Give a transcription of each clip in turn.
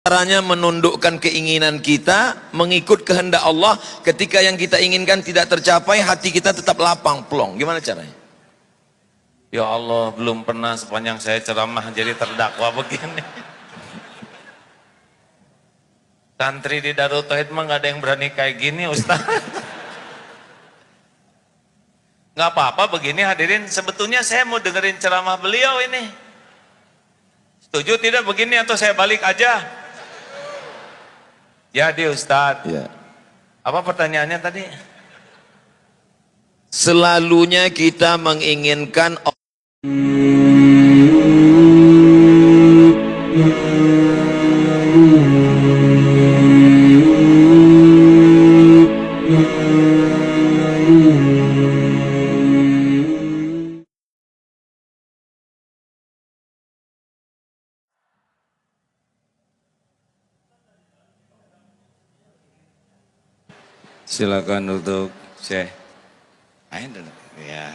Caranya menundukkan keinginan kita, mengikut kehendak Allah. Ketika yang kita inginkan tidak tercapai, hati kita tetap lapang, plong. Gimana caranya? Ya Allah, belum pernah sepanjang saya ceramah jadi terdakwa begini. Santri di Darul Tauhid mah gak ada yang berani kayak gini, Ustaz. Gak apa-apa begini hadirin, sebetulnya saya mau dengerin ceramah beliau ini. Setuju tidak begini atau saya balik aja? Jadi Ustadz, Ya. apa pertanyaannya tadi? Selalunya kita menginginkan Silakan untuk Syekh. Ya.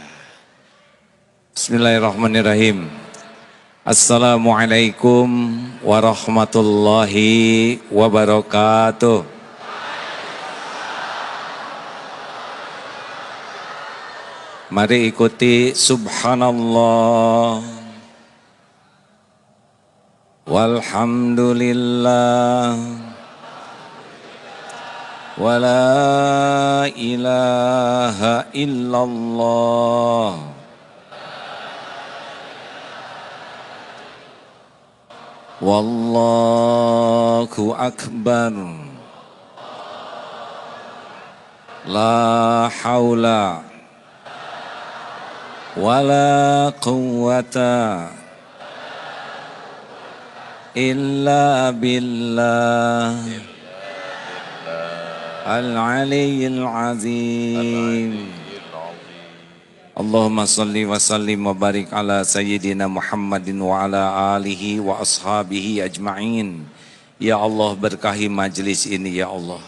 Bismillahirrahmanirrahim. Assalamualaikum warahmatullahi wabarakatuh. Mari ikuti subhanallah walhamdulillah wala ilaha illallah wallahu akbar la haula wala quwwata illa billah al-aliyyil azim. Allahumma salli wa sallim wa barik ala sayyidina Muhammadin wa ala alihi wa ashabihi ajma'in. Ya Allah, berkahi majlis ini ya Allah.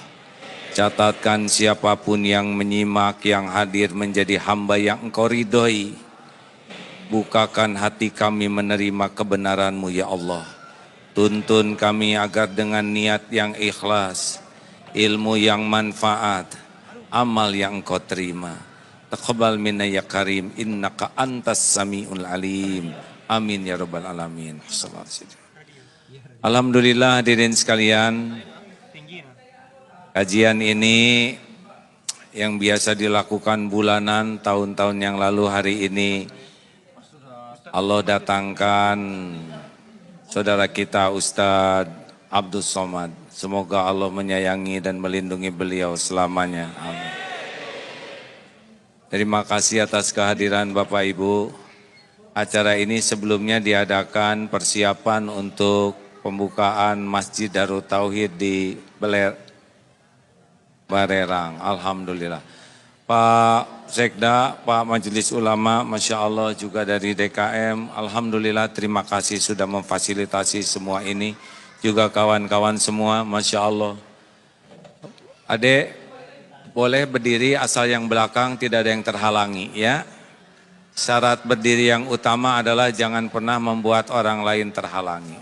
Catatkan siapapun yang menyimak, yang hadir menjadi hamba yang Engkau ridhoi. Bukakan hati kami menerima kebenaran-Mu ya Allah. Tuntun kami agar dengan niat yang ikhlas, ilmu yang manfaat, amal yang Engkau terima. Taqabbal minna ya karim, innaka antas sami'ul alim. Amin ya rabbal alamin. Alhamdulillah hadirin sekalian, kajian ini yang biasa dilakukan bulanan tahun-tahun yang lalu, hari ini Allah datangkan saudara kita Ustadz Abdul Somad. Semoga Allah menyayangi dan melindungi beliau selamanya. Amin. Terima kasih atas kehadiran Bapak Ibu. Acara ini sebelumnya diadakan persiapan untuk pembukaan Masjid Darul Tauhid di Barelang. Alhamdulillah. Pak Sekda, Pak Majelis Ulama, Masya Allah juga dari DKM. Alhamdulillah, terima kasih sudah memfasilitasi semua ini. Juga kawan-kawan semua, Masya Allah. Adek, boleh berdiri asal yang belakang tidak ada yang terhalangi ya. Syarat berdiri yang utama adalah jangan pernah membuat orang lain terhalangi.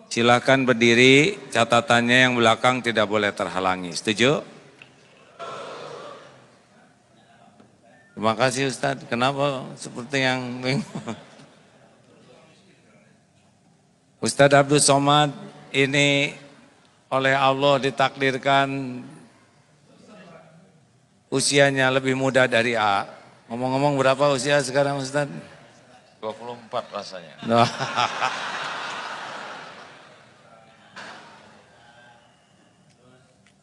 Silakan berdiri, catatannya yang belakang tidak boleh terhalangi. Setuju? Terima kasih Ustadz. Kenapa seperti yang Ustadz Abdul Somad ini oleh Allah ditakdirkan usianya lebih muda dari A. Ngomong-ngomong berapa usia sekarang Ustadz? 24 rasanya.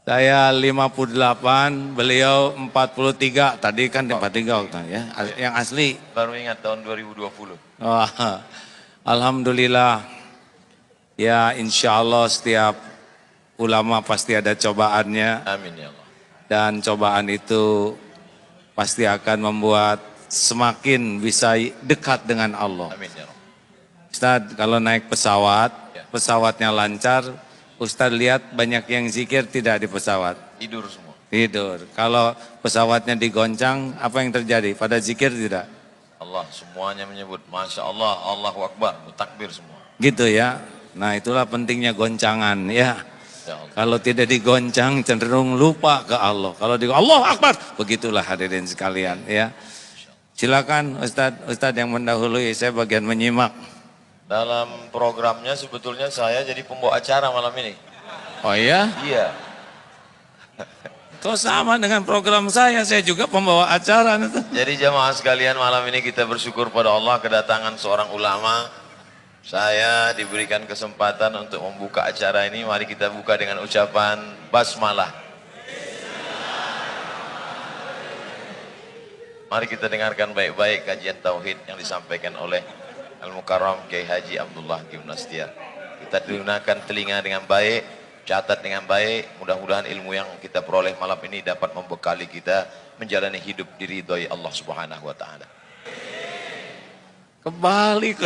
Saya 58, beliau 43. Tadi kan 43 ya. Yang asli. Baru ingat tahun 2020. Oh, alhamdulillah. Ya insya Allah setiap ulama pasti ada cobaannya. Amin ya Allah. Dan cobaan itu pasti akan membuat semakin bisa dekat dengan Allah. Amin ya Allah. Ustadz, kalau naik pesawat, Ya. pesawatnya lancar, Ustadz lihat banyak yang zikir tidak di pesawat. Tidur semua. Tidur. Kalau pesawatnya digoncang, apa yang terjadi? Pada zikir tidak? Allah semuanya menyebut Masya Allah, Allahu Akbar, takbir semua. Gitu ya. Nah, itulah pentingnya goncangan ya. Ya Allah. Kalau tidak digoncang cenderung lupa ke Allah. Kalau di Allah Akbar, begitulah hadirin sekalian ya. Silakan Ustadz yang mendahului, saya bagian menyimak. Dalam programnya sebetulnya saya jadi pembawa acara malam ini. Oh iya? Iya. Kok sama dengan program saya juga pembawa acara. Jadi jamaah sekalian, malam ini kita bersyukur pada Allah kedatangan seorang ulama. Saya diberikan kesempatan untuk membuka acara ini. Mari kita buka dengan ucapan basmalah. Mari kita dengarkan baik-baik kajian tauhid yang disampaikan oleh Al-Mukarram Kiai Haji Abdullah Gimnastia. Kita gunakan telinga dengan baik, catat dengan baik. Mudah-mudahan ilmu yang kita peroleh malam ini dapat membekali kita menjalani hidup diridhoi Allah Subhanahu wa taala. Kebalik.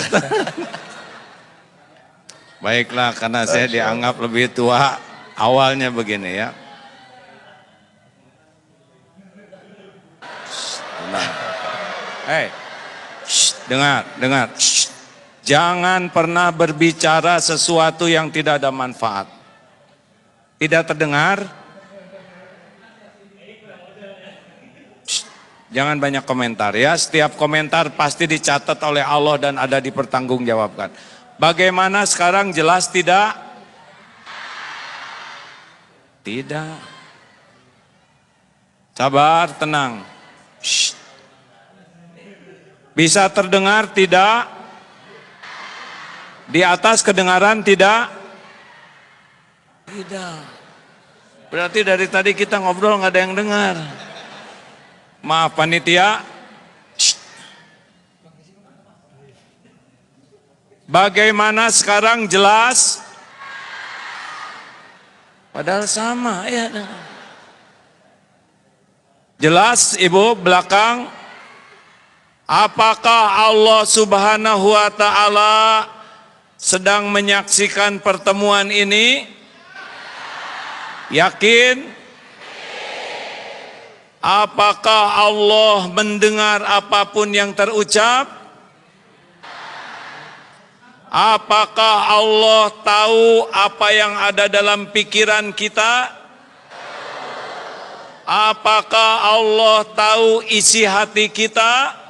Baiklah, karena saya dianggap lebih tua, awalnya begini ya. Hei, dengar. Jangan pernah berbicara sesuatu yang tidak ada manfaat. Tidak terdengar? Jangan banyak komentar ya. Setiap komentar pasti dicatat oleh Allah dan ada dipertanggungjawabkan. Bagaimana sekarang, jelas tidak? Tidak. Sabar, tenang. Bisa terdengar tidak? Di atas kedengaran tidak? Tidak. Berarti dari tadi kita ngobrol nggak ada yang dengar. Maaf panitia. Bagaimana sekarang, jelas? Padahal sama ya. Jelas Ibu belakang? Apakah Allah Subhanahu wa taala sedang menyaksikan pertemuan ini? Yakin? Apakah Allah mendengar apapun yang terucap? Apakah Allah tahu apa yang ada dalam pikiran kita? Apakah Allah tahu isi hati kita?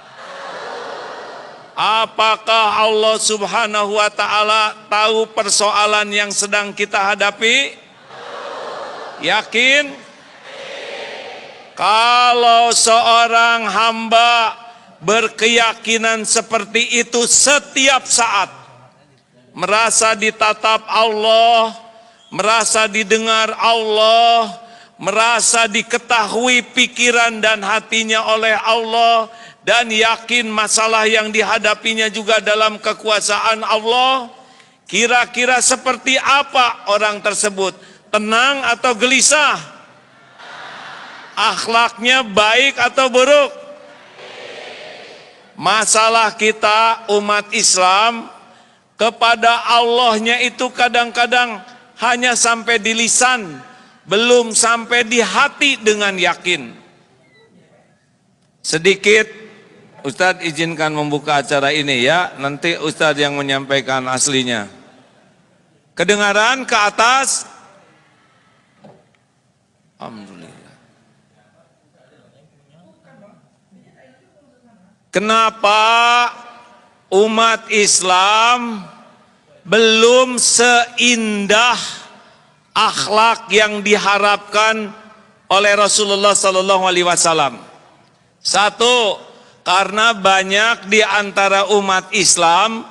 Apakah Allah Subhanahu wa taala tahu persoalan yang sedang kita hadapi? Yakin? Kalau seorang hamba berkeyakinan seperti itu setiap saat, merasa ditatap Allah, merasa didengar Allah, merasa diketahui pikiran dan hatinya oleh Allah, dan yakin masalah yang dihadapinya juga dalam kekuasaan Allah, kira-kira seperti apa orang tersebut? Tenang atau gelisah? Akhlaknya baik atau buruk? Masalah kita umat Islam kepada Allahnya itu kadang-kadang hanya sampai di lisan, belum sampai di hati dengan yakin. Sedikit Ustadz izinkan membuka acara ini ya, nanti Ustadz yang menyampaikan aslinya. Kedengaran ke atas? Alhamdulillah. Kenapa umat Islam belum seindah akhlak yang diharapkan oleh Rasulullah SAW? Satu, karena banyak di antara umat Islam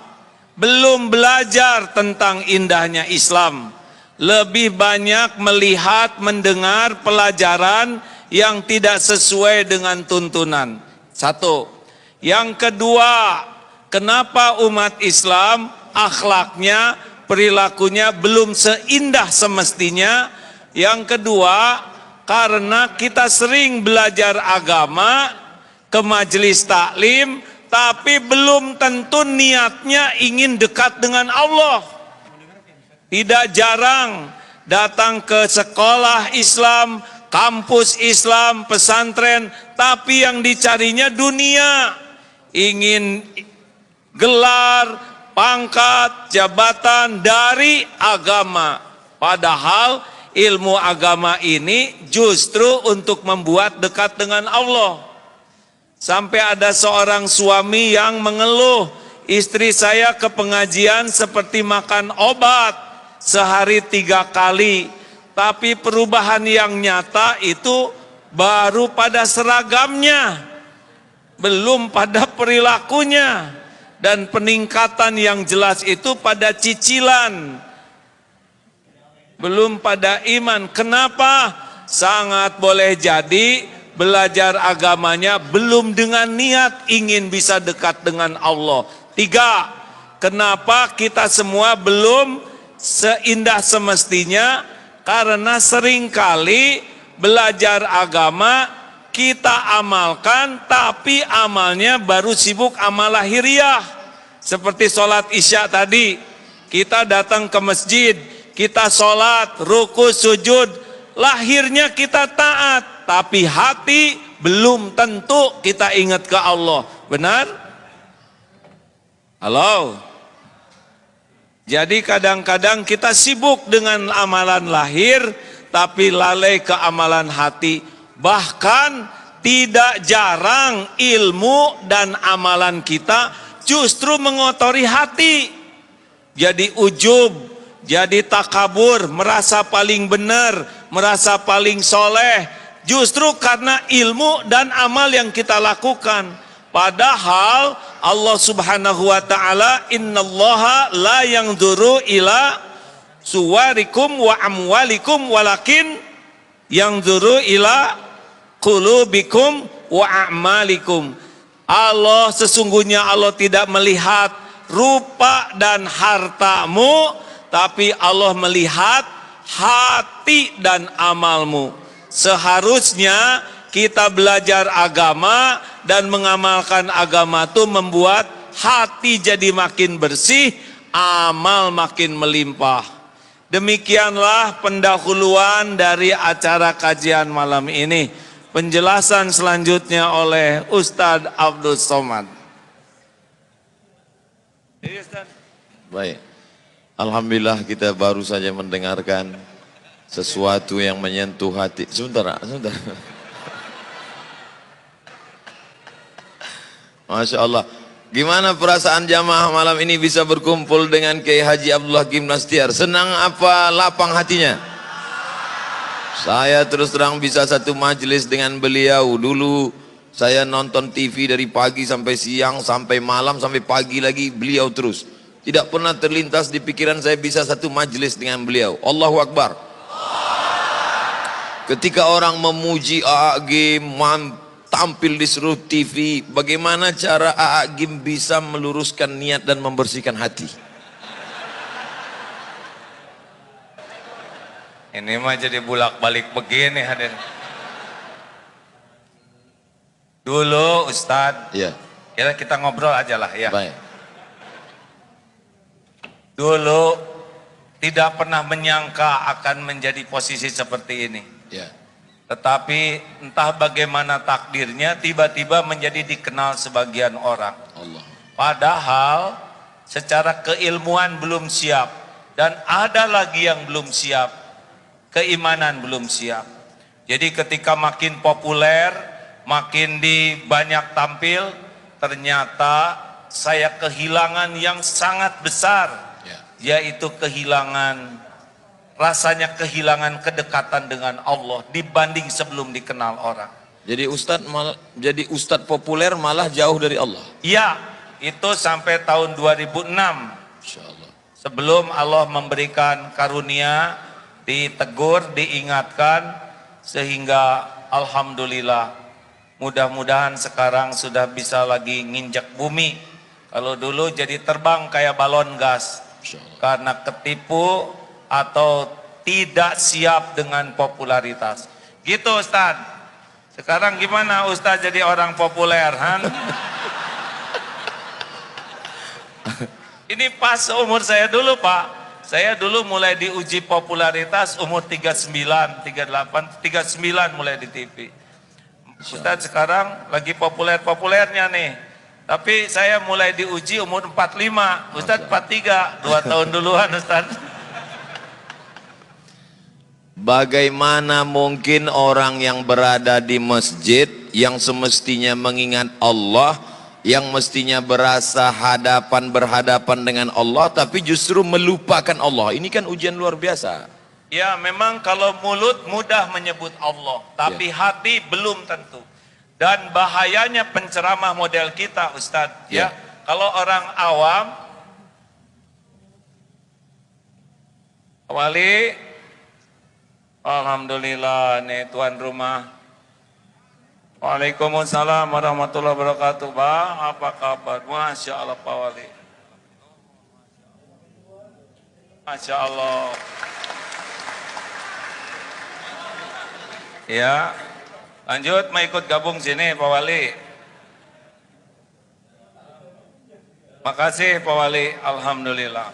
belum belajar tentang indahnya Islam. Lebih banyak melihat, mendengar pelajaran yang tidak sesuai dengan tuntunan. Satu. Yang kedua, kenapa umat Islam akhlaknya, perilakunya belum seindah semestinya? Yang kedua, karena kita sering belajar agama ke majelis taklim, tapi belum tentu niatnya ingin dekat dengan Allah. Tidak jarang datang ke sekolah Islam, kampus Islam, pesantren, tapi yang dicarinya dunia. Ingin gelar, pangkat, jabatan dari agama. Padahal ilmu agama ini justru untuk membuat dekat dengan Allah. Sampai ada seorang suami yang mengeluh, istri saya ke pengajian seperti makan obat sehari 3 kali. Tapi perubahan yang nyata itu baru pada seragamnya, belum pada perilakunya. Dan peningkatan yang jelas itu pada cicilan, belum pada iman. Kenapa? Sangat boleh jadi belajar agamanya belum dengan niat ingin bisa dekat dengan Allah. 3, kenapa kita semua belum seindah semestinya? Karena seringkali belajar agama kita amalkan, tapi amalnya baru sibuk amal lahiriah. Seperti sholat isya tadi, kita datang ke masjid, kita sholat, ruku, sujud, lahirnya kita taat, tapi hati belum tentu kita ingat ke Allah. Benar? Halo? Jadi kadang-kadang kita sibuk dengan amalan lahir, tapi lalai ke amalan hati. Bahkan tidak jarang ilmu dan amalan kita justru mengotori hati. Jadi ujub, jadi takabur, merasa paling benar, merasa paling soleh. Justru karena ilmu dan amal yang kita lakukan. Padahal Allah subhanahu wa ta'ala, innallaha la yanzuru ila suwarikum wa amwalikum walakin yanzuru ila qulubikum wa a'malikum. Allah, sesungguhnya Allah tidak melihat rupa dan hartamu, tapi Allah melihat hati dan amalmu. Seharusnya kita belajar agama dan mengamalkan agama itu membuat hati jadi makin bersih, amal makin melimpah. Demikianlah pendahuluan dari acara kajian malam ini. Penjelasan selanjutnya oleh Ustadz Abdul Somad. Baik. Alhamdulillah kita baru saja mendengarkan sesuatu yang menyentuh hati. Sebentar. Masya Allah. Gimana perasaan jamaah malam ini bisa berkumpul dengan Kiai Haji Abdullah Hakim Nastiar? Senang apa lapang hatinya? Saya terus terang bisa satu majelis dengan beliau. Dulu saya nonton TV dari pagi sampai siang, sampai malam, sampai pagi lagi beliau terus. Tidak pernah terlintas di pikiran saya bisa satu majelis dengan beliau. Allahu Akbar. Ketika orang memuji A.A.G. tampil di seluruh TV, bagaimana cara A.A.G. bisa meluruskan niat dan membersihkan hati? Ini mah jadi bulak-balik begini hadirin. Dulu Ustadz, Ya. kita ngobrol aja lah ya. Baik. Dulu tidak pernah menyangka akan menjadi posisi seperti ini. Ya. Tetapi entah bagaimana takdirnya tiba-tiba menjadi dikenal sebagian orang. Allah. Padahal secara keilmuan belum siap. Dan ada lagi yang belum siap. Keimanan belum siap. Jadi ketika makin populer, makin di banyak tampil, ternyata saya kehilangan yang sangat besar. Yaitu rasanya kehilangan kedekatan dengan Allah dibanding sebelum dikenal orang. Jadi ustadz populer malah jauh dari Allah. Iya, itu sampai tahun 2006. Insyaallah. Sebelum Allah memberikan karunia, ditegur, diingatkan, sehingga alhamdulillah mudah-mudahan sekarang sudah bisa lagi nginjak bumi. Kalau dulu jadi terbang kayak balon gas karena ketipu atau tidak siap dengan popularitas. Gitu Ustaz. Sekarang gimana Ustaz jadi orang populer, Han? Ini pas umur saya dulu, Pak. Saya dulu mulai diuji popularitas umur 39, 38, 39 mulai di TV. Ustaz sekarang lagi populer-populernya nih. Tapi saya mulai diuji umur 45, Ustadz 43, 2 tahun duluan Ustadz. Bagaimana mungkin orang yang berada di masjid yang semestinya mengingat Allah, yang mestinya berasa berhadapan dengan Allah, tapi justru melupakan Allah? Ini kan ujian luar biasa. Ya, memang kalau mulut mudah menyebut Allah, tapi hati belum tentu. Dan bahayanya penceramah model kita, Ustadz, ya. Kalau orang awam, Wali, alhamdulillah nih tuan rumah. Waalaikumsalam warahmatullahi wabarakatuh. Bang, apa kabar? Masya Allah Pak Wali. Masya Allah. Ya, lanjut mau ikut gabung sini Pak Wali. Makasih Pak Wali, alhamdulillah.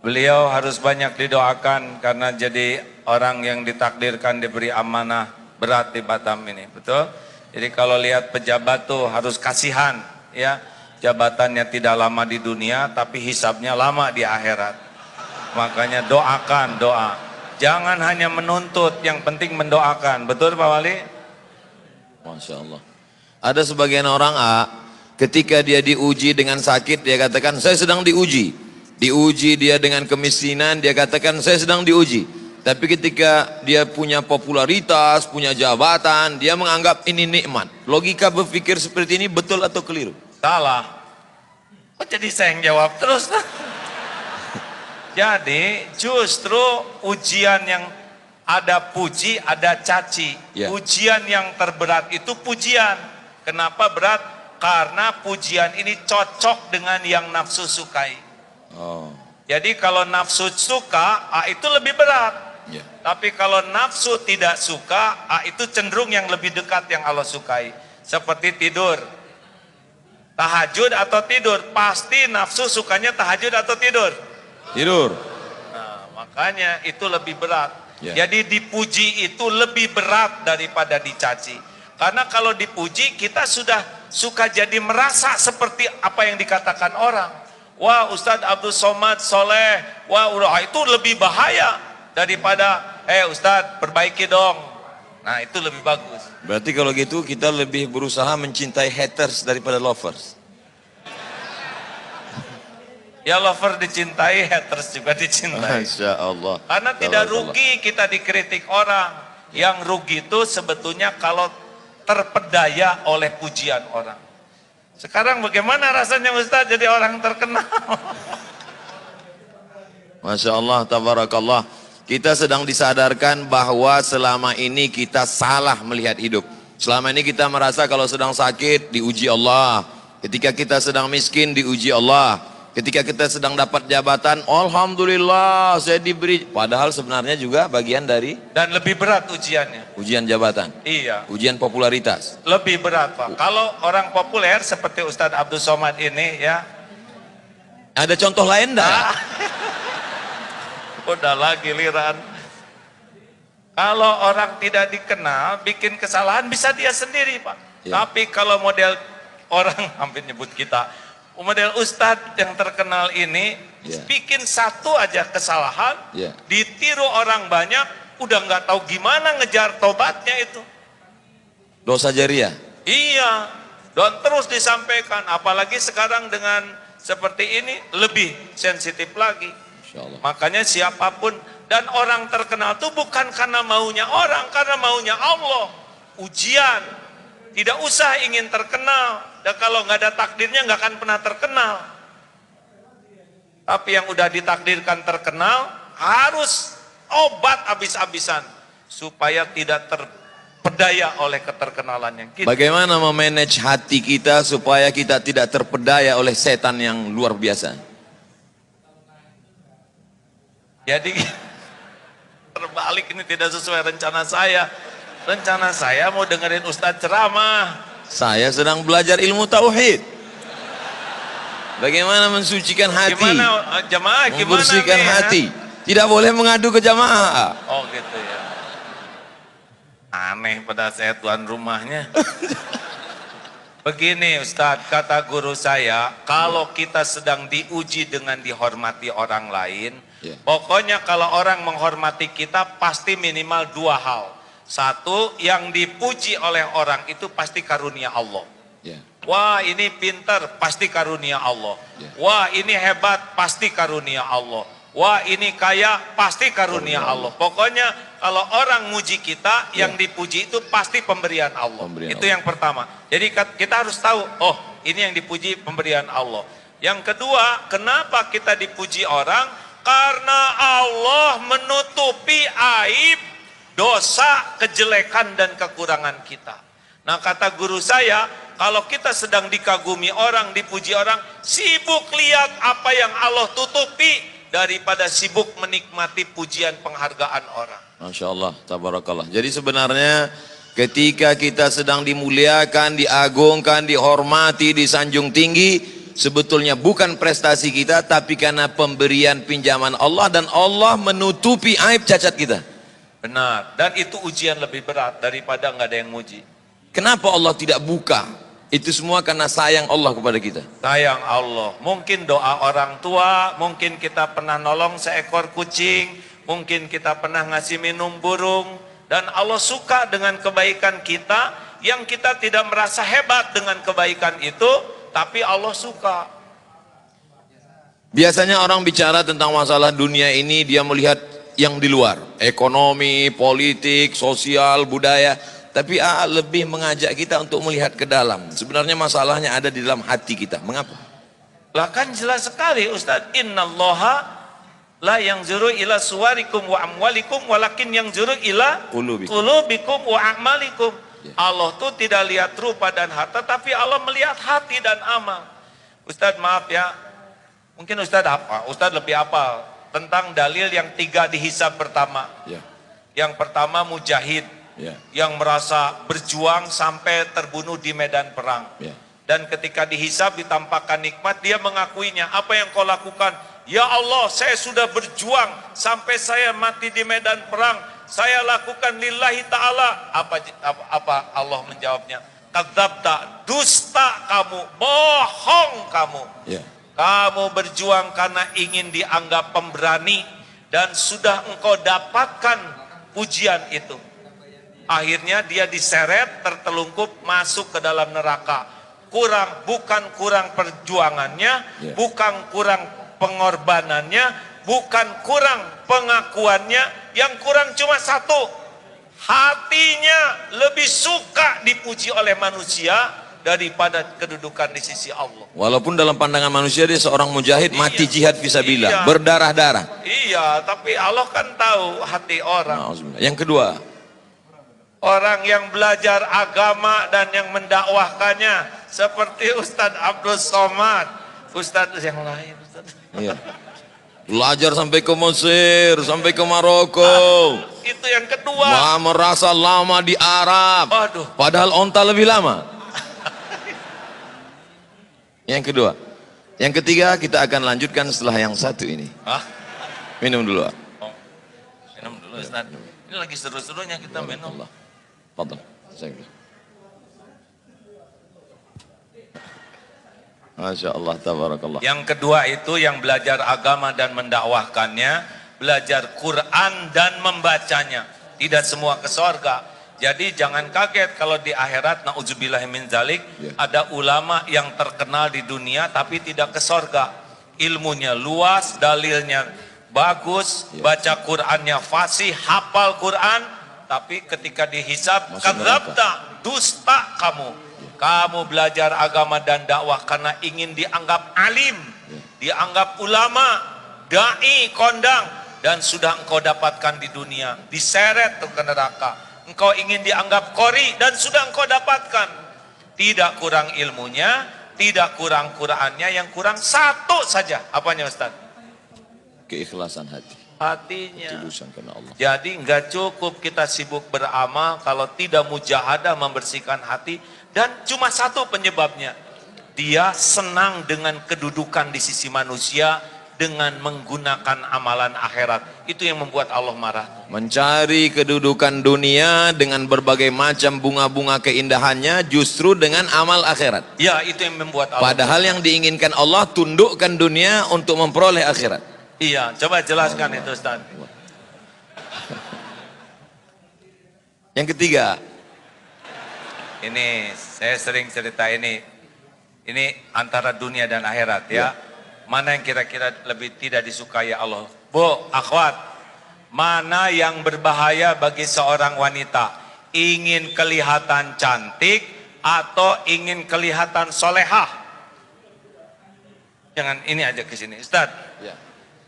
Beliau harus banyak didoakan karena jadi orang yang ditakdirkan diberi amanah berat di Batam ini, betul? Jadi kalau lihat pejabat tuh harus kasihan, ya. Jabatannya tidak lama di dunia, tapi hisabnya lama di akhirat. Makanya doakan, doa. Jangan hanya menuntut, yang penting mendoakan. Betul Pak Wali? Masya Allah. Ada sebagian orang ketika dia diuji dengan sakit, dia katakan saya sedang diuji. Diuji dia dengan kemiskinan, dia katakan saya sedang diuji. Tapi ketika dia punya popularitas, punya jabatan, dia menganggap ini nikmat. Logika berpikir seperti ini betul atau keliru? Salah. Kok jadi saya yang jawab terus? Jadi justru ujian yang ada puji, ada caci. Ujian yang terberat itu pujian. Kenapa berat? Karena pujian ini cocok dengan yang nafsu sukai. Jadi kalau nafsu suka, itu lebih berat. Tapi kalau nafsu tidak suka, itu cenderung yang lebih dekat yang Allah sukai. Seperti tidur. Tahajud atau tidur? Pasti nafsu sukanya tahajud atau tidur? Tidur. Nah, makanya itu lebih berat. Jadi dipuji itu lebih berat daripada dicaci. Karena kalau dipuji kita sudah suka jadi merasa seperti apa yang dikatakan orang. Wah, Ustadz Abdul Somad soleh. Wah, itu lebih bahaya daripada Ustadz perbaiki dong. Nah, itu lebih bagus. Berarti kalau gitu kita lebih berusaha mencintai haters daripada lovers. Ya, lover dicintai, haters juga dicintai. Masya Allah. Karena tidak rugi kita dikritik orang. Yang rugi itu sebetulnya kalau terpedaya oleh pujian orang. Sekarang bagaimana rasanya Ustaz jadi orang terkenal? Masya Allah, tabarakallah. Kita sedang disadarkan bahwa selama ini kita salah melihat hidup. Selama ini kita merasa kalau sedang sakit diuji Allah. Ketika kita sedang miskin diuji Allah. Ketika kita sedang dapat jabatan, alhamdulillah saya diberi. Padahal sebenarnya juga bagian dari. Dan lebih berat ujiannya. Ujian jabatan. Iya. Ujian popularitas. Lebih berat Pak. Kalau orang populer seperti Ustadz Abdul Somad ini ya. Ada contoh lain enggak? Udahlah giliran. Kalau orang tidak dikenal, bikin kesalahan bisa dia sendiri Pak. Tapi kalau model orang, hampir nyebut kita, model Ustadz yang terkenal ini, bikin satu aja kesalahan, ditiru orang banyak, udah nggak tahu gimana ngejar tobatnya itu. Dosa jariah. Iya, dan terus disampaikan, apalagi sekarang dengan seperti ini lebih sensitif lagi. Makanya siapapun, dan orang terkenal itu bukan karena maunya orang, karena maunya Allah. Ujian, tidak usah ingin terkenal, dan kalau nggak ada takdirnya nggak akan pernah terkenal. Tapi yang udah ditakdirkan terkenal, harus obat habis-habisan, supaya tidak terpedaya oleh keterkenalannya. Gitu. Bagaimana memanage hati kita supaya kita tidak terpedaya oleh setan yang luar biasa? Jadi terbalik, ini tidak sesuai rencana saya. Rencana saya mau dengerin Ustadz ceramah. Saya sedang belajar ilmu tauhid. Bagaimana mensucikan hati? Gimana jamaah? Gimana membersihkan nih, hati? Tidak boleh mengadu ke jamaah. Oh gitu ya. Aneh pada saya tuan rumahnya. Begini Ustadz, kata guru saya, kalau kita sedang diuji dengan dihormati orang lain, pokoknya kalau orang menghormati kita pasti minimal dua hal. Satu, yang dipuji oleh orang itu pasti karunia Allah. Wah ini pintar, pasti karunia Allah. Wah ini hebat, pasti karunia Allah. Wah ini kaya, pasti karunia Allah. Pokoknya kalau orang muji kita, yang dipuji itu pasti pemberian Allah. Itu yang pertama. Jadi kita harus tahu, oh ini yang dipuji pemberian Allah. Yang kedua, kenapa kita dipuji orang? Karena Allah menutupi aib, dosa, kejelekan dan kekurangan kita. Nah kata guru saya, kalau kita sedang dikagumi orang, dipuji orang, sibuk lihat apa yang Allah tutupi daripada sibuk menikmati pujian penghargaan orang. Masya Allah, tabarakallah. Jadi sebenarnya ketika kita sedang dimuliakan, diagungkan, dihormati, disanjung tinggi, sebetulnya bukan prestasi kita, tapi karena pemberian pinjaman Allah, dan Allah menutupi aib cacat kita. Benar, dan itu ujian lebih berat daripada nggak ada yang muji. Kenapa Allah tidak buka? Itu semua karena sayang Allah kepada kita. Sayang Allah. Mungkin doa orang tua, mungkin kita pernah nolong seekor kucing, mungkin kita pernah ngasih minum burung, dan Allah suka dengan kebaikan kita yang kita tidak merasa hebat dengan kebaikan itu, tapi Allah suka. Biasanya orang bicara tentang masalah dunia ini, dia melihat yang di luar, ekonomi, politik, sosial, budaya. Tapi lebih mengajak kita untuk melihat ke dalam. Sebenarnya masalahnya ada di dalam hati kita. Mengapa? Lah kan jelas sekali Ustaz. Innallaha la yanzuru ila suwarikum wa amwalikum walakin yanzuru ila qulubikum wa a'malikum. Allah tuh tidak lihat rupa dan harta, tapi Allah melihat hati dan amal. Ustaz maaf ya, mungkin Ustaz apa? Ustaz lebih hafal tentang dalil yang 3 dihisab pertama. Yang pertama mujahid, yang merasa berjuang sampai terbunuh di medan perang. Dan ketika dihisab, ditampakkan nikmat, dia mengakuinya. Apa yang kau lakukan? Ya Allah, saya sudah berjuang sampai saya mati di medan perang. Saya lakukan lillahi ta'ala. Apa Allah menjawabnya? Kadzabta, dusta kamu, bohong kamu. Kamu berjuang karena ingin dianggap pemberani, dan sudah engkau dapatkan pujian itu. Akhirnya dia diseret, tertelungkup, masuk ke dalam neraka. Bukan kurang perjuangannya, bukan kurang pengorbanannya, bukan kurang pengakuannya, yang kurang cuma satu. Hatinya lebih suka dipuji oleh manusia daripada kedudukan di sisi Allah. Walaupun dalam pandangan manusia dia seorang mujahid, mati jihad fisabilillah, berdarah-darah. Iya, tapi Allah kan tahu hati orang. Yang kedua, orang yang belajar agama dan yang mendakwahkannya seperti Ustadz Abdul Somad, Ustadz yang lain. Belajar sampai ke Mesir, sampai ke Maroko. Itu yang kedua. Merasa lama di Arab. Padahal onta lebih lama. Yang kedua. Yang ketiga kita akan lanjutkan setelah yang satu ini. Minum dulu. Minum dulu Ustadz. Ini lagi seru-serunya kita minum. Fadal. Masya Allah, tabarakallah. Yang kedua itu yang belajar agama dan mendakwahkannya, belajar Quran dan membacanya. Tidak semua ke surga. Jadi jangan kaget kalau di akhirat, na'udzubillahi min dzalik, ada ulama yang terkenal di dunia tapi tidak ke surga. Ilmunya luas, dalilnya bagus, baca Qurannya fasih, hafal Quran, tapi ketika dihisab, kadzabta, dusta kamu. Kamu belajar agama dan dakwah karena ingin dianggap alim, dianggap ulama, dai, kondang, dan sudah engkau dapatkan di dunia, diseret ke neraka. Engkau ingin dianggap qori dan sudah engkau dapatkan. Tidak kurang ilmunya, tidak kurang Qurannya, yang kurang satu saja. Apanya Ustaz? Keikhlasan hati. Hatinya. Allah. Jadi nggak cukup kita sibuk beramal kalau tidak mujahadah membersihkan hati. Dan cuma satu penyebabnya, dia senang dengan kedudukan di sisi manusia dengan menggunakan amalan akhirat. Itu yang membuat Allah marah. Mencari kedudukan dunia dengan berbagai macam bunga-bunga keindahannya justru dengan amal akhirat. Ya, itu yang membuat Allah. Padahal yang diinginkan Allah tundukkan dunia untuk memperoleh akhirat. Iya, coba jelaskan itu Ustaz. Yang ketiga, Ini saya sering cerita ini antara dunia dan akhirat ya. Mana yang kira-kira lebih tidak disukai Allah? Bu, akhwat, mana yang berbahaya bagi seorang wanita? Ingin kelihatan cantik atau ingin kelihatan solehah? Jangan ini aja ke sini, Ustaz. ya.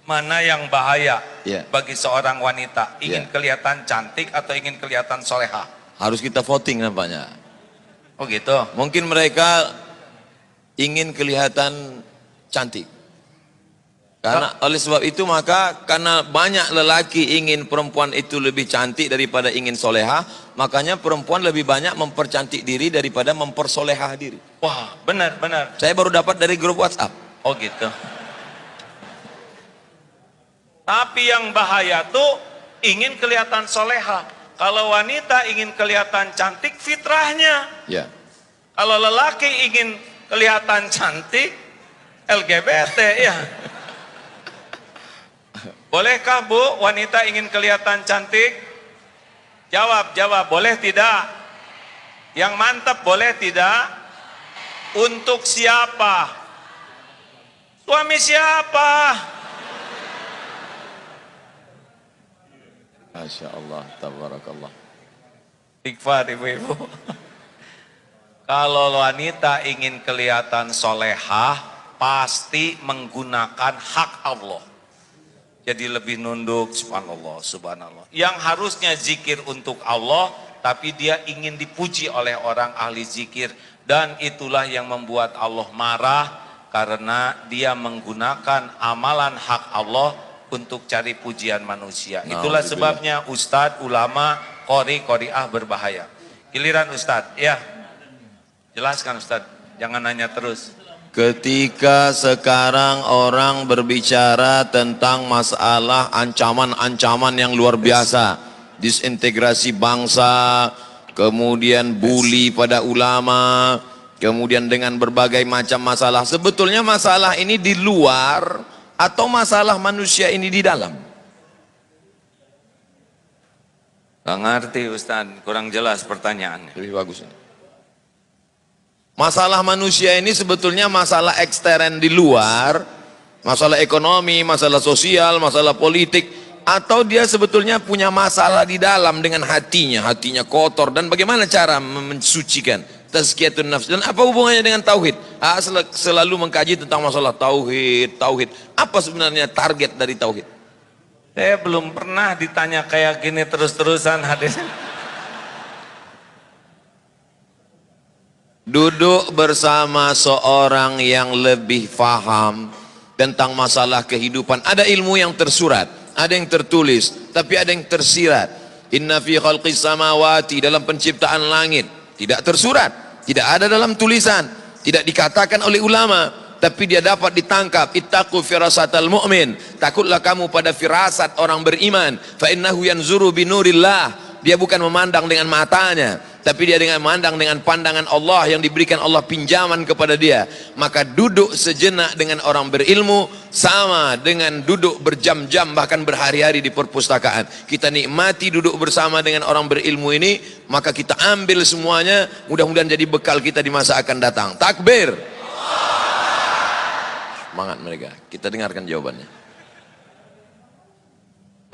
Mana yang bahaya Ya. bagi seorang wanita? Ingin Ya. kelihatan cantik atau ingin kelihatan solehah? Harus kita voting nampaknya. Oh gitu. Mungkin mereka ingin kelihatan cantik. Karena oleh sebab itu maka karena banyak lelaki ingin perempuan itu lebih cantik daripada ingin soleha, makanya perempuan lebih banyak mempercantik diri daripada mempersolehah diri. Wah, benar. Saya baru dapat dari grup WhatsApp. Oh gitu. Tapi yang bahaya tuh ingin kelihatan soleha. Kalau wanita ingin kelihatan cantik, fitrahnya. Ya. Kalau lelaki ingin kelihatan cantik, LGBT ya. Bolehkah Bu, wanita ingin kelihatan cantik? Jawab, boleh tidak? Yang mantap boleh tidak? Untuk siapa? Suami siapa? Masya Allah, tabarakallah. Istighfar ibu-ibu. Kalau wanita ingin kelihatan solehah, pasti menggunakan hak Allah. Jadi lebih nunduk, subhanallah. Yang harusnya zikir untuk Allah, tapi dia ingin dipuji oleh orang ahli zikir. Dan itulah yang membuat Allah marah, karena dia menggunakan amalan hak Allah untuk cari pujian manusia. Itulah sebabnya ustadz, ulama, qori'ah berbahaya. Giliran ustadz, ya. Jelaskan ustadz, jangan nanya terus. Ketika sekarang orang berbicara tentang masalah ancaman-ancaman yang luar biasa, disintegrasi bangsa, kemudian bully pada ulama, kemudian dengan berbagai macam masalah. Sebetulnya masalah ini di luar atau masalah manusia ini di dalam? Gak ngerti Ustaz, kurang jelas pertanyaannya. Lebih bagus ini. Masalah manusia ini sebetulnya masalah ekstern di luar, masalah ekonomi, masalah sosial, masalah politik, atau dia sebetulnya punya masalah di dalam dengan hatinya kotor, dan bagaimana cara mensucikan tazkiyatun nafs, dan apa hubungannya dengan tauhid? Selalu mengkaji tentang masalah tauhid. Apa sebenarnya target dari tauhid? Saya belum pernah ditanya kayak gini terus-terusan hadis. Duduk bersama seorang yang lebih faham tentang masalah kehidupan. Ada ilmu yang tersurat, ada yang tertulis, tapi ada yang tersirat. Inna fi khalqis samawati, dalam penciptaan langit, tidak tersurat, tidak ada dalam tulisan, tidak dikatakan oleh ulama, tapi dia dapat ditangkap. Ittaqu firasatal mu'min, takutlah kamu pada firasat orang beriman. Fa innahu yanzuru binurillah, dia bukan memandang dengan matanya, tapi dia dengan memandang dengan pandangan Allah yang diberikan Allah pinjaman kepada dia. Maka duduk sejenak dengan orang berilmu sama dengan duduk berjam-jam bahkan berhari-hari di perpustakaan. Kita nikmati duduk bersama dengan orang berilmu ini, maka kita ambil semuanya, mudah-mudahan jadi bekal kita di masa akan datang. Takbir. Semangat mereka. Kita dengarkan jawabannya.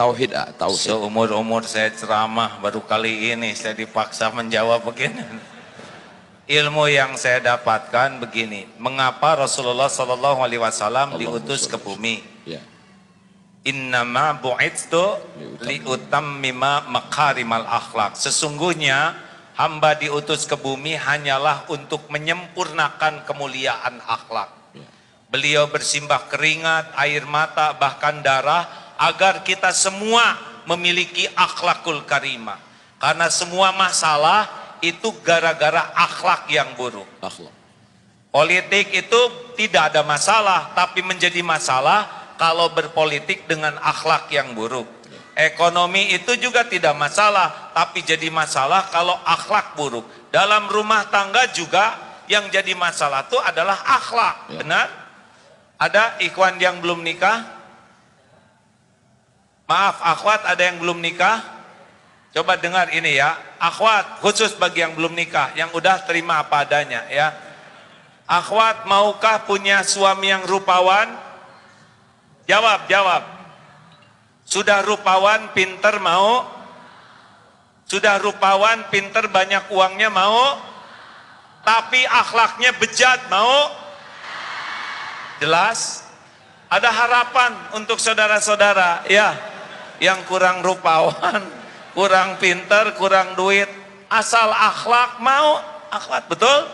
Tauhid, tauhid. Seumur-umur saya ceramah, baru kali ini saya dipaksa menjawab begini. Ilmu yang saya dapatkan begini, mengapa Rasulullah SAW diutus ke bumi? Ya. Innama bu'itstu liutammima makarimal akhlak. Sesungguhnya hamba diutus ke bumi hanyalah untuk menyempurnakan kemuliaan akhlak. Ya. Beliau bersimbah keringat, air mata, bahkan darah, agar kita semua memiliki akhlakul karimah. Karena semua masalah itu gara-gara akhlak yang buruk. Akhlak. Politik itu tidak ada masalah, tapi menjadi masalah kalau berpolitik dengan akhlak yang buruk. Ekonomi itu juga tidak masalah, tapi jadi masalah kalau akhlak buruk. Dalam rumah tangga juga yang jadi masalah itu adalah akhlak. Benar? Ada ikhwan yang belum nikah? Maaf, akhwat ada yang belum nikah? Coba dengar ini ya, akhwat khusus bagi yang belum nikah, yang udah terima apa adanya ya. Akhwat maukah punya suami yang rupawan? Jawab, jawab. Sudah rupawan, pinter mau? Sudah rupawan, pinter, banyak uangnya mau? Tapi akhlaknya bejat mau? Jelas? Ada harapan untuk saudara-saudara ya, yang kurang rupawan, kurang pinter, kurang duit, asal akhlak mau? Akhlak, betul?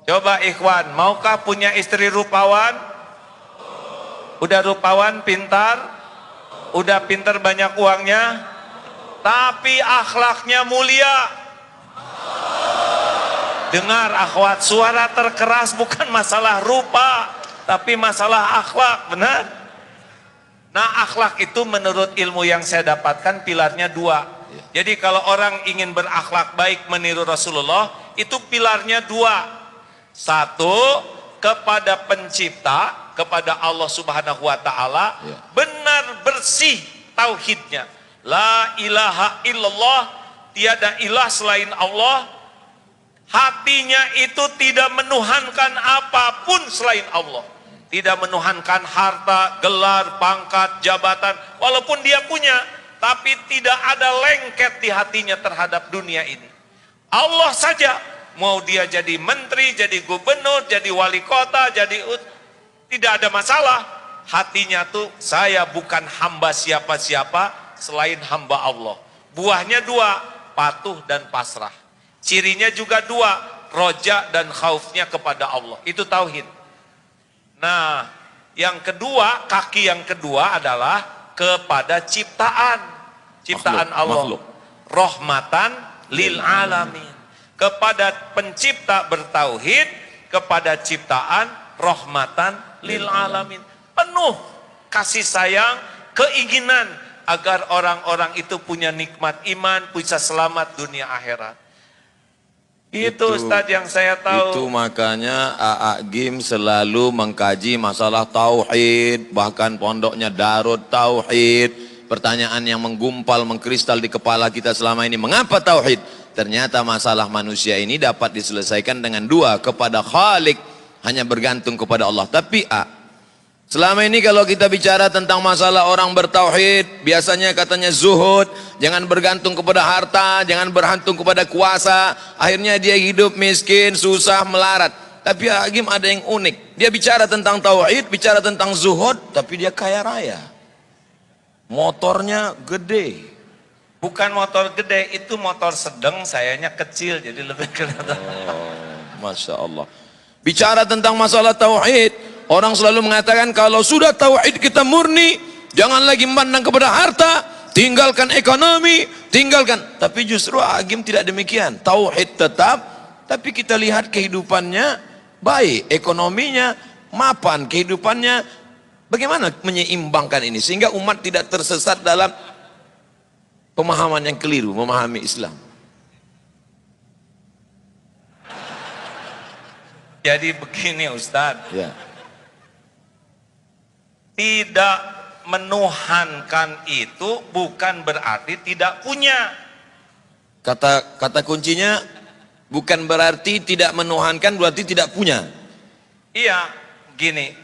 Coba ikhwan, maukah punya istri rupawan? Udah rupawan, pintar, udah pintar, banyak uangnya, tapi akhlaknya mulia. Dengar akhwat, suara terkeras bukan masalah rupa, tapi masalah akhlak, benar? Nah, akhlak itu menurut ilmu yang saya dapatkan pilarnya dua. Jadi kalau orang ingin berakhlak baik meniru Rasulullah, itu pilarnya dua. Satu, kepada pencipta, kepada Allah Subhanahu wa Ta'ala, benar bersih tauhidnya. La ilaha illallah, tiada ilah selain Allah. Hatinya itu tidak menuhankan apapun selain Allah. Tidak menuhankan harta, gelar, pangkat, jabatan, walaupun dia punya, tapi tidak ada lengket di hatinya terhadap dunia ini. Allah saja, mau dia jadi menteri, jadi gubernur, jadi wali kota, jadi tidak ada masalah. Hatinya tuh, saya bukan hamba siapa-siapa selain hamba Allah. Buahnya dua, patuh dan pasrah. Cirinya juga dua, roja dan khaufnya kepada Allah. Itu tauhid. Nah, yang kedua, kaki yang kedua adalah kepada ciptaan. Ciptaan Allah. Makhluk. Rahmatan lil alamin. Kepada pencipta bertauhid, kepada ciptaan rahmatan lil alamin. Penuh kasih sayang, keinginan agar orang-orang itu punya nikmat iman, bisa selamat dunia akhirat. Itu Ustadz yang saya tahu. Itu makanya AA Gim selalu mengkaji masalah tauhid, bahkan pondoknya Darut Tauhid. Pertanyaan yang menggumpal, mengkristal di kepala kita selama ini, mengapa tauhid? Ternyata masalah manusia ini dapat diselesaikan dengan dua, kepada Khalik, hanya bergantung kepada Allah. Tapi selama ini kalau kita bicara tentang masalah orang bertauhid, biasanya katanya zuhud, jangan bergantung kepada harta, jangan bergantung kepada kuasa, akhirnya dia hidup miskin, susah, melarat. Tapi Agim ada yang unik, dia bicara tentang tauhid, bicara tentang zuhud, tapi dia kaya raya, motornya gede. Bukan motor gede, itu motor sedang, sayanya kecil, jadi lebih kelihatan. Masya Allah. Bicara tentang masalah tauhid, orang selalu mengatakan kalau sudah tauhid kita murni, jangan lagi memandang kepada harta, tinggalkan ekonomi, tinggalkan. Tapi justru Agim tidak demikian. Tauhid tetap, tapi kita lihat kehidupannya baik, ekonominya mapan, kehidupannya bagaimana menyeimbangkan ini sehingga umat tidak tersesat dalam pemahaman yang keliru, memahami Islam. Jadi begini Ustadz, Ya. Tidak menuhankan itu bukan berarti tidak punya. Kata kuncinya bukan berarti tidak menuhankan, berarti tidak punya. Iya, gini,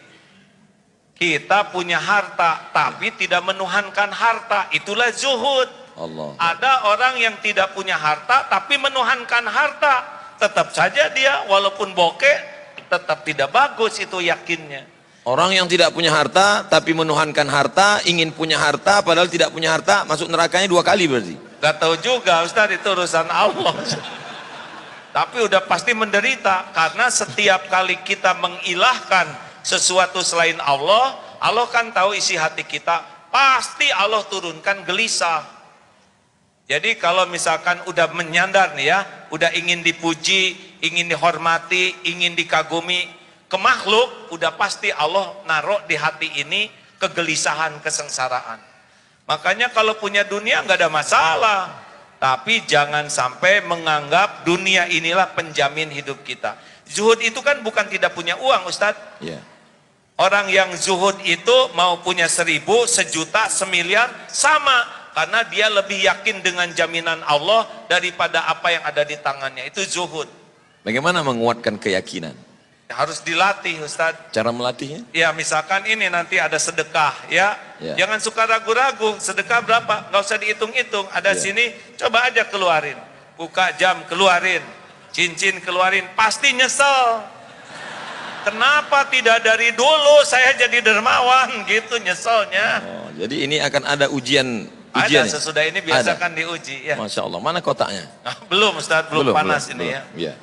kita punya harta tapi tidak menuhankan harta, itulah zuhud. Allah. Ada orang yang tidak punya harta tapi menuhankan harta, tetap saja dia walaupun bokeh tetap tidak bagus, itu yakinnya. Orang yang tidak punya harta tapi menuhankan harta, ingin punya harta padahal tidak punya harta, masuk nerakanya 2 kali berarti. Gak tahu juga Ustaz, itu urusan Allah. Tapi udah pasti menderita, karena setiap kali kita mengilahkan sesuatu selain Allah, Allah kan tahu isi hati kita, pasti Allah turunkan gelisah. Jadi kalau misalkan udah menyandar nih ya, udah ingin dipuji, ingin dihormati, ingin dikagumi, ke makhluk, udah pasti Allah naruh di hati ini kegelisahan, kesengsaraan. Makanya kalau punya dunia nggak ada masalah, tapi jangan sampai menganggap dunia inilah penjamin hidup kita. Zuhud itu kan bukan tidak punya uang, Ustadz. Ya. Orang yang zuhud itu mau punya 1.000, 1.000.000, 1.000.000.000 sama, karena dia lebih yakin dengan jaminan Allah daripada apa yang ada di tangannya. Itu zuhud. Bagaimana menguatkan keyakinan? Harus dilatih, Ustadz. Cara melatihnya? Ya, misalkan ini nanti ada sedekah, ya. Ya. Jangan suka ragu-ragu, sedekah berapa? Nggak usah dihitung-hitung. Ada Ya. sini, coba aja keluarin. Buka jam, keluarin. Cincin keluarin, pasti nyesel. Kenapa tidak dari dulu saya jadi dermawan, gitu nyeselnya. Oh, jadi ini akan ada ujian. Ada, sesudah ini biasakan ada. diuji. Ya. Masya Allah, mana kotaknya? Belum, Ustadz, belum panas ini belum. ya. Ya.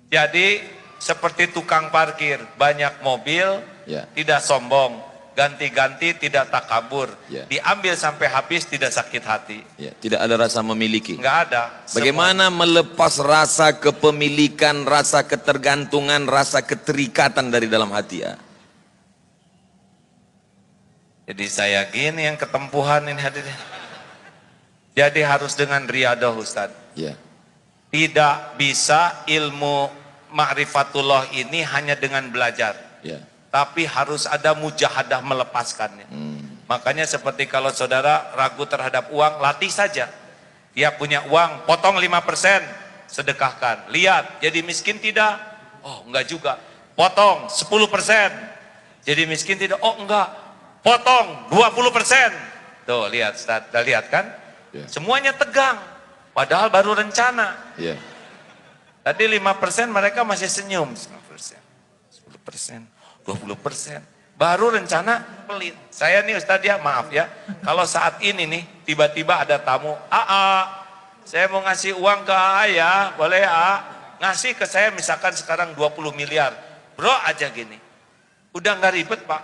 Jadi seperti tukang parkir, banyak mobil, Ya. tidak sombong, ganti-ganti tidak takabur, Ya. diambil sampai habis tidak sakit hati, Ya, tidak ada rasa memiliki. nggak ada. Bagaimana melepas rasa kepemilikan, rasa ketergantungan, rasa keterikatan dari dalam hati ya? Jadi saya gini yang ketempuhan ini hadirin. Jadi harus dengan riadah, Ustaz. Ya. Tidak bisa ilmu ma'rifatullah ini hanya dengan belajar. Ya. Tapi harus ada mujahadah melepaskannya. Makanya seperti kalau saudara ragu terhadap uang, latih saja. Dia punya uang, potong 5%, sedekahkan. Lihat, jadi miskin tidak? Oh, enggak juga. Potong 10%, jadi miskin tidak? Oh, enggak. Potong 20%. Tuh, lihat, Ustaz. Udah lihat kan? Ya. Semuanya tegang. Padahal baru rencana. Ya. Tadi 5% mereka masih senyum. 5%, 10%, 20%. Baru rencana pelit. Saya nih Ustadz ya, maaf ya. Kalau saat ini nih, tiba-tiba ada tamu. Saya mau ngasih uang ke ya, boleh ya? Ngasih ke saya misalkan sekarang 20 miliar. Bro aja gini. Udah nggak ribet Pak.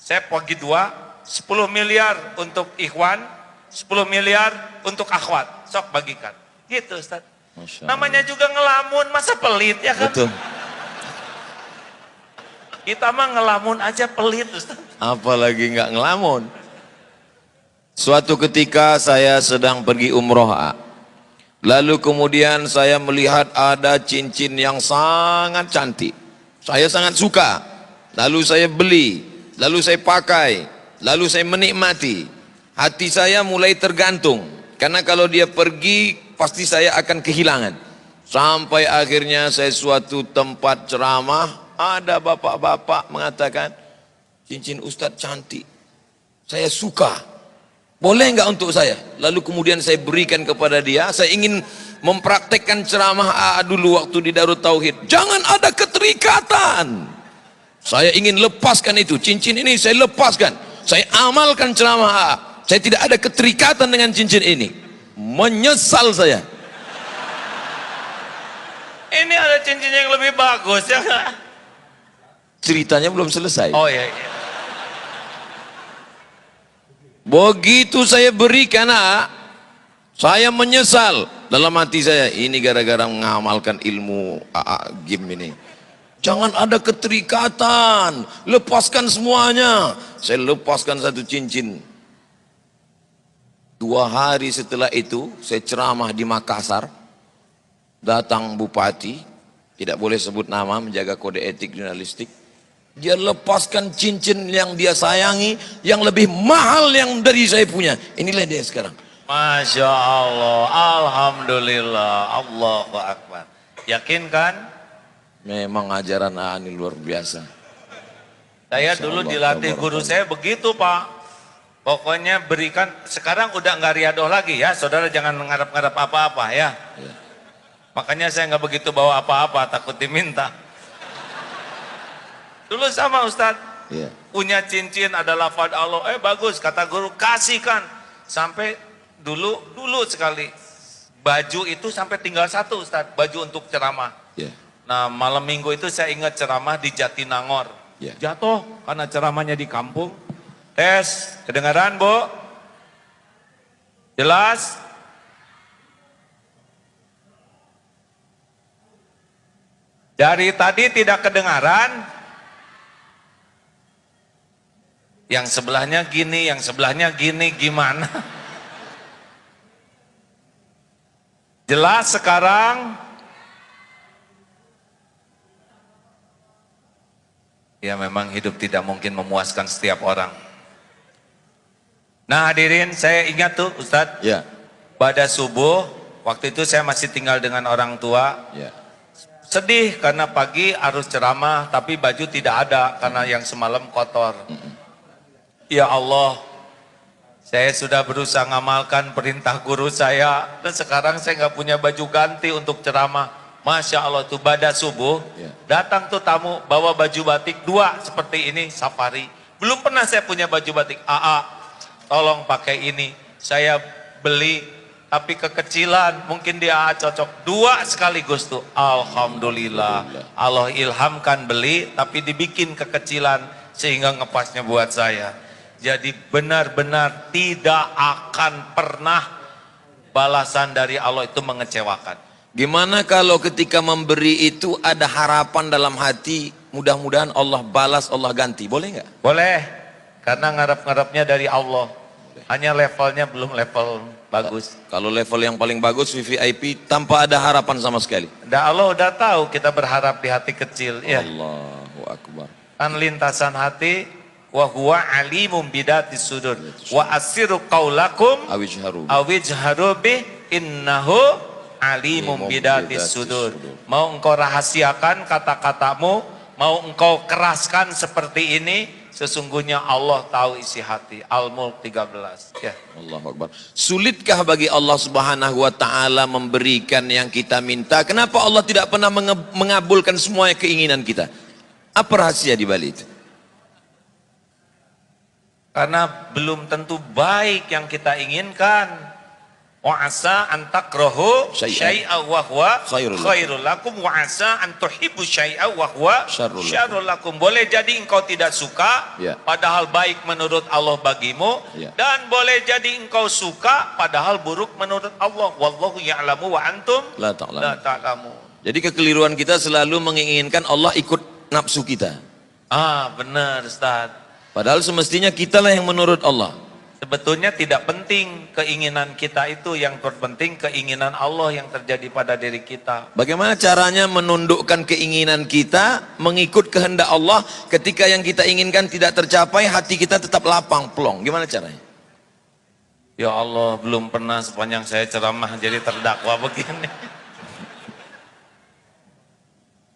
Saya bagi 2, 10 miliar untuk ikhwan, 10 miliar untuk akhwat. Sok bagikan. Gitu Ustadz. Masya Allah. Namanya juga ngelamun, masa pelit ya kan? Betul. Kita mah ngelamun aja pelit Ustaz. Apalagi nggak ngelamun. Suatu ketika saya sedang pergi umroh, lalu kemudian saya melihat ada cincin yang sangat cantik. Saya sangat suka. Lalu saya beli, lalu saya pakai, lalu saya menikmati. Hati saya mulai tergantung. Karena kalau dia pergi, pasti saya akan kehilangan. Sampai akhirnya saya suatu tempat ceramah, ada bapak-bapak mengatakan, cincin Ustadz cantik, saya suka, boleh nggak untuk saya? Lalu kemudian saya berikan kepada dia. Saya ingin mempraktekkan ceramah dulu waktu di Darut Tauhid. Jangan ada keterikatan. Saya ingin lepaskan itu, cincin ini saya lepaskan. Saya amalkan ceramah saya tidak ada keterikatan dengan cincin ini. Menyesal saya. Ini ada cincin yang lebih bagus ya nggak? Ceritanya belum selesai. Oh iya, iya. Begitu saya berikan, saya menyesal dalam hati saya. Ini gara-gara mengamalkan ilmu game ini. Jangan ada keterikatan, lepaskan semuanya. Saya lepaskan satu cincin. 2 hari setelah itu saya ceramah di Makassar. Datang bupati, tidak boleh sebut nama, menjaga kode etik jurnalistik. Dia lepaskan cincin yang dia sayangi, yang lebih mahal yang dari saya punya. Inilah dia sekarang. Masya Allah, Alhamdulillah, Allahu Akbar. Yakin kan? Memang ajaran ini luar biasa. Saya Masya dulu Allah, dilatih guru saya begitu Pak. Pokoknya berikan, sekarang udah nggak riadoh lagi ya, saudara jangan mengharap-harap apa-apa ya. Ya. Makanya saya nggak begitu bawa apa-apa, takut diminta. Dulu sama Ustadz, Ya. punya cincin ada lafaz Allah, bagus kata guru, kasihkan. Sampai dulu sekali, baju itu sampai tinggal 1 Ustadz, baju untuk ceramah. Ya. Nah malam minggu itu saya ingat ceramah di Jatinangor. Ya. Jatuh karena ceramahnya di kampung. Tes, kedengaran Bu? Jelas? Dari tadi tidak kedengaran. Yang sebelahnya gini, yang sebelahnya gini, gimana? Jelas sekarang? Ya memang hidup tidak mungkin memuaskan setiap orang. Nah hadirin, saya ingat tuh Ustadz, Ya. pada subuh, waktu itu saya masih tinggal dengan orang tua. Ya. Sedih karena pagi harus ceramah, tapi baju tidak ada karena yang semalam kotor. Ya Allah, saya sudah berusaha ngamalkan perintah guru saya, dan sekarang saya nggak punya baju ganti untuk ceramah. Masya Allah tuh pada subuh, Ya. datang tuh tamu bawa baju batik 2 seperti ini, safari. Belum pernah saya punya baju batik. Tolong pakai ini. Saya beli tapi kekecilan, mungkin dia cocok 2 sekaligus tuh. Alhamdulillah, Allah ilhamkan beli tapi dibikin kekecilan sehingga ngepasnya buat saya. Jadi benar-benar tidak akan pernah balasan dari Allah itu mengecewakan. Gimana kalau ketika memberi itu ada harapan dalam hati, mudah-mudahan Allah balas, Allah ganti, boleh nggak? Boleh, karena ngarep-ngarepnya dari Allah. Hanya levelnya belum level bagus. Kalau level yang paling bagus VVIP tanpa ada harapan sama sekali. Allah udah tahu kita berharap di hati kecil. Ya. Allahu Akbar. Kan lintasan hati, wa huwa alimum bidatis sudur. Wa asiru qaulakum awijharu bih innahu alimum bidatis sudur. Mau engkau rahasiakan kata-katamu, mau engkau keraskan seperti ini, sesungguhnya Allah tahu isi hati. Al-Mulk 13. Ya. Allahu Akbar. Sulitkah bagi Allah Subhanahu wa taala memberikan yang kita minta? Kenapa Allah tidak pernah mengabulkan semua keinginan kita? Apa rahasia di balik itu? Karena belum tentu baik yang kita inginkan. Wa asa an takrahu syai'a wa huwa khairul lakum wa asa an tuhibbu syai'a wa huwa syarrul lakum. Boleh jadi engkau tidak suka, padahal baik menurut Allah bagimu, dan boleh jadi engkau suka padahal buruk menurut Allah. Wallahu ya'lamu wa antum la ta'lamun. Jadi kekeliruan kita selalu menginginkan Allah ikut nafsu kita. Benar Ustaz. Padahal semestinya kitalah yang menurut Allah. Sebetulnya tidak penting keinginan kita itu, yang terpenting keinginan Allah yang terjadi pada diri kita. Bagaimana caranya menundukkan keinginan kita, mengikut kehendak Allah, ketika yang kita inginkan tidak tercapai, hati kita tetap lapang, plong. Gimana caranya? Ya Allah, belum pernah sepanjang saya ceramah jadi terdakwa begini.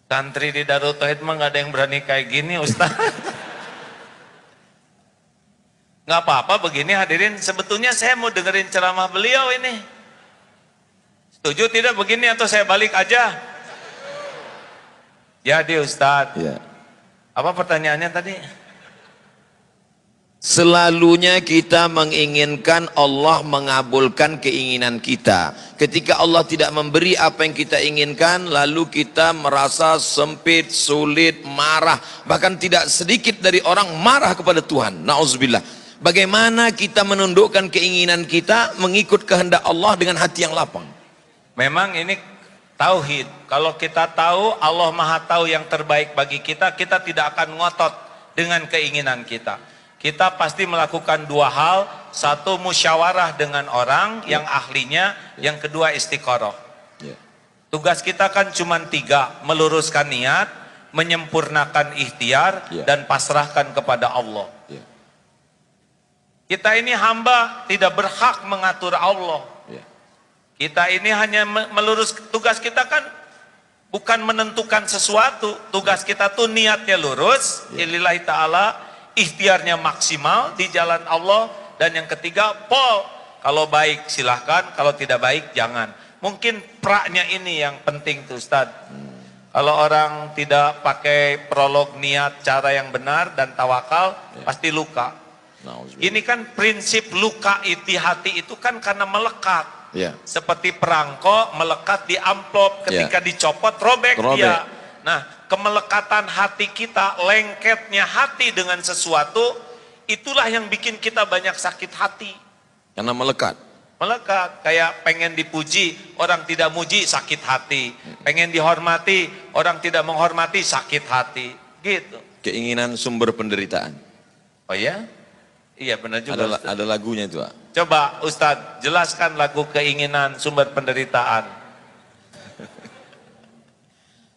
Santri di Darul Tauhid mah gak ada yang berani kayak gini Ustaz. Nggak apa-apa begini hadirin, sebetulnya saya mau dengerin ceramah beliau ini. Setuju tidak begini atau saya balik aja? Jadi Ustadz, apa pertanyaannya tadi? Selalunya kita menginginkan Allah mengabulkan keinginan kita. Ketika Allah tidak memberi apa yang kita inginkan, lalu kita merasa sempit, sulit, marah. Bahkan tidak sedikit dari orang marah kepada Tuhan. Na'udzubillah. Bagaimana kita menundukkan keinginan kita mengikut kehendak Allah dengan hati yang lapang? Memang ini tauhid. Kalau kita tahu Allah Maha tahu yang terbaik bagi kita, kita tidak akan ngotot dengan keinginan kita. Kita pasti melakukan 2 hal. Satu, musyawarah dengan orang yang ahlinya. Yang kedua, istiqoroh. Tugas kita kan cuma 3. Meluruskan niat, menyempurnakan ikhtiar, dan pasrahkan kepada Allah. Kita ini hamba, tidak berhak mengatur Allah. Kita ini hanya melurus, tugas kita kan bukan menentukan sesuatu. Tugas kita tuh niatnya lurus, lillahi ta'ala, ikhtiarnya maksimal di jalan Allah. Dan yang ketiga, kalau baik silahkan, kalau tidak baik jangan. Mungkin praknya ini yang penting tuh Ustaz. Kalau orang tidak pakai prolog niat cara yang benar dan tawakal, pasti luka. Ini kan prinsip luka di hati itu kan karena melekat. Seperti perangko melekat di amplop, ketika dicopot robek dia. Nah, kemelekatan hati kita, lengketnya hati dengan sesuatu, itulah yang bikin kita banyak sakit hati. Karena melekat. melekat. Kayak pengen dipuji, orang tidak muji, sakit hati. Pengen dihormati, orang tidak menghormati, sakit hati. Gitu. Keinginan sumber penderitaan. Oh ya? Iya benar juga. Ada lagunya itu, Pak. Coba Ustadz jelaskan lagu keinginan sumber penderitaan.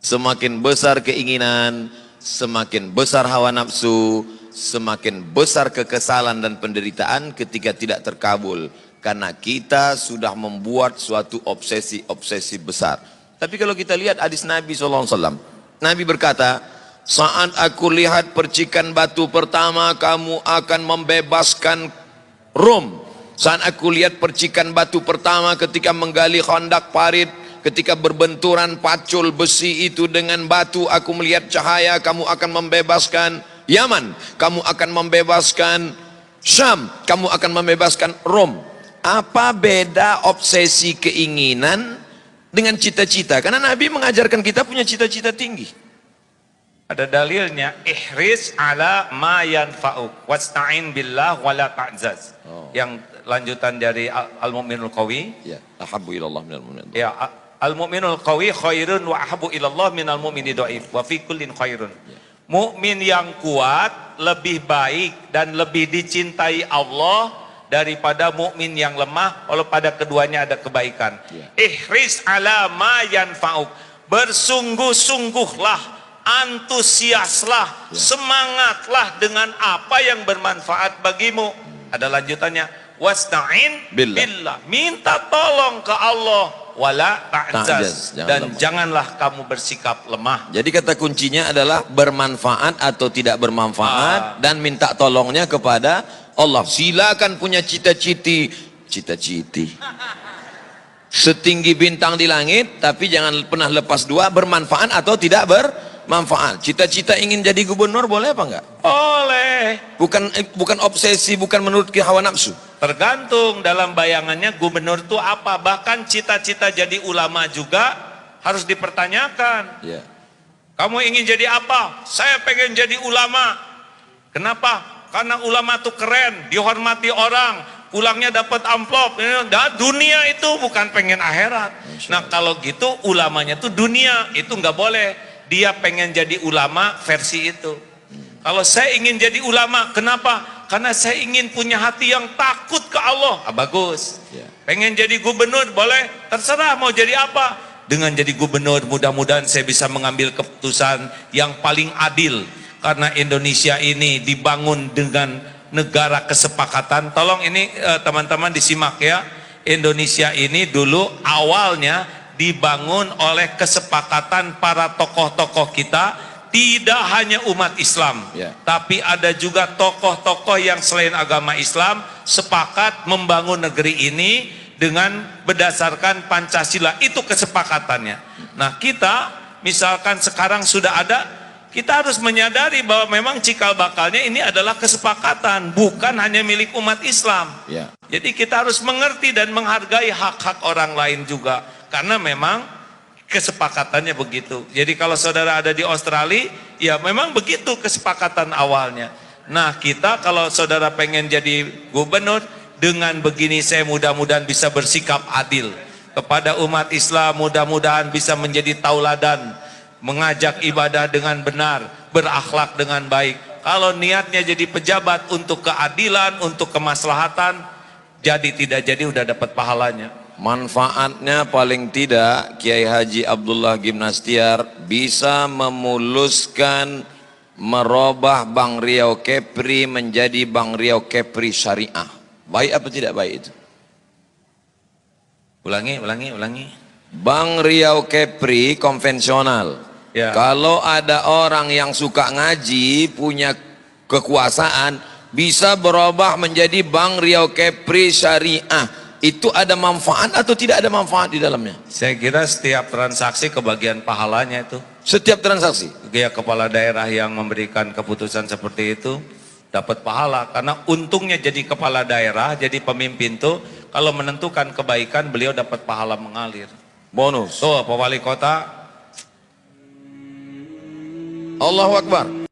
Semakin besar keinginan, semakin besar hawa nafsu, semakin besar kekesalan dan penderitaan ketika tidak terkabul. Karena kita sudah membuat suatu obsesi besar. Tapi kalau kita lihat hadis Nabi SAW, Nabi berkata, saat aku lihat percikan batu pertama, kamu akan membebaskan Rom. Saat aku lihat percikan batu pertama ketika menggali khandak parit, ketika berbenturan pacul besi itu dengan batu, aku melihat cahaya, kamu akan membebaskan Yaman, kamu akan membebaskan Syam, kamu akan membebaskan Rom. Apa beda obsesi keinginan dengan cita-cita? Karena Nabi mengajarkan kita punya cita-cita tinggi. Ada dalilnya, ihris ala ma yanfa'uk wasta'in billah wala ta'zaz. Yang lanjutan dari al-mu'minul qawi. Ya, ahabbu ilallah minal mu'min. Ya, al-mu'minul qawi khairun wa ahabbu ilallah minal mu'mini dhaif wa fi kullin khairun. Mukmin yang kuat lebih baik dan lebih dicintai Allah daripada mukmin yang lemah, walau pada keduanya ada kebaikan. Ihris ala ma yanfa'uk. Bersungguh-sungguhlah, antusiaslah, semangatlah dengan apa yang bermanfaat bagimu. Ada lanjutannya, wasta'in billah. Minta tolong ke Allah, wala ta'jaz, dan janganlah kamu bersikap lemah. Jadi kata kuncinya adalah bermanfaat atau tidak bermanfaat dan minta tolongnya kepada Allah. Silakan punya cita-citi setinggi bintang di langit, tapi jangan pernah lepas dua, bermanfaat atau tidak bermanfaat. Cita-cita ingin jadi gubernur boleh apa enggak? Boleh. Bukan obsesi, bukan menurut hawa nafsu. Tergantung dalam bayangannya gubernur itu apa. Bahkan cita-cita jadi ulama juga harus dipertanyakan. Ya. Kamu ingin jadi apa? Saya pengen jadi ulama. Kenapa? Karena ulama itu keren, dihormati orang, pulangnya dapat amplop. Dunia itu bukan pengen akhirat. Nah kalau gitu ulamanya tuh dunia, itu nggak boleh. Dia pengen jadi ulama versi itu. Kalau saya ingin jadi ulama, kenapa? Karena saya ingin punya hati yang takut ke Allah. Bagus. Pengen jadi gubernur, boleh. Terserah mau jadi apa. Dengan jadi gubernur, mudah-mudahan saya bisa mengambil keputusan yang paling adil. Karena Indonesia ini dibangun dengan negara kesepakatan. Tolong ini teman-teman disimak ya. Indonesia ini dulu awalnya dibangun oleh kesepakatan para tokoh-tokoh kita. Tidak hanya umat Islam, tapi ada juga tokoh-tokoh yang selain agama Islam sepakat membangun negeri ini dengan berdasarkan Pancasila. Itu kesepakatannya. Nah kita misalkan sekarang sudah ada, kita harus menyadari bahwa memang cikal bakalnya ini adalah kesepakatan, bukan hanya milik umat Islam. Jadi kita harus mengerti dan menghargai hak-hak orang lain juga, karena memang kesepakatannya begitu. Jadi kalau saudara ada di Australia, ya memang begitu kesepakatan awalnya. Nah kita kalau saudara pengen jadi gubernur, dengan begini saya mudah-mudahan bisa bersikap adil kepada umat Islam, mudah-mudahan bisa menjadi tauladan, mengajak ibadah dengan benar, berakhlak dengan baik. Kalau niatnya jadi pejabat untuk keadilan, untuk kemaslahatan, jadi tidak jadi udah dapat pahalanya. Manfaatnya paling tidak Kiai Haji Abdullah Gimnastiar bisa memuluskan, merubah Bank Riau Kepri menjadi Bank Riau Kepri Syariah. Baik apa tidak baik itu? Ulangi. Bank Riau Kepri konvensional. Kalau ada orang yang suka ngaji, punya kekuasaan, bisa berubah menjadi Bank Riau Kepri Syariah. Itu ada manfaat atau tidak ada manfaat di dalamnya? Saya kira setiap transaksi kebagian pahalanya itu. Setiap transaksi? Ya, kepala daerah yang memberikan keputusan seperti itu dapat pahala. Karena untungnya jadi kepala daerah, jadi pemimpin tuh, kalau menentukan kebaikan beliau dapat pahala mengalir. Bonus. Tuh, Pak Wali Kota. Allahu Akbar.